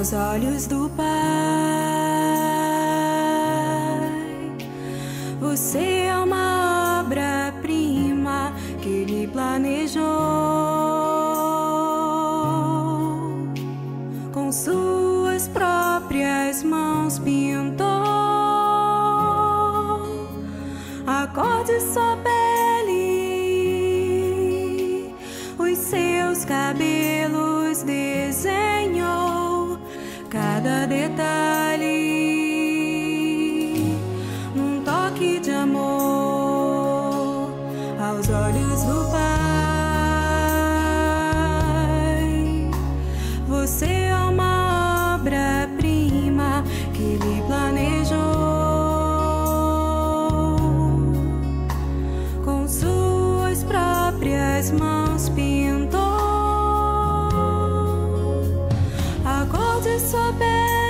aos olhos do Pai. Você é uma obra-prima que Ele planejou. Com suas próprias mãos pintou a cor de sua pele, os seus cabelos desenhou cada detalhe, num toque de amor aos olhos do Pai. Você é uma obra-prima que Ele planejou. Com suas próprias mãos pintou a cor de sua pele,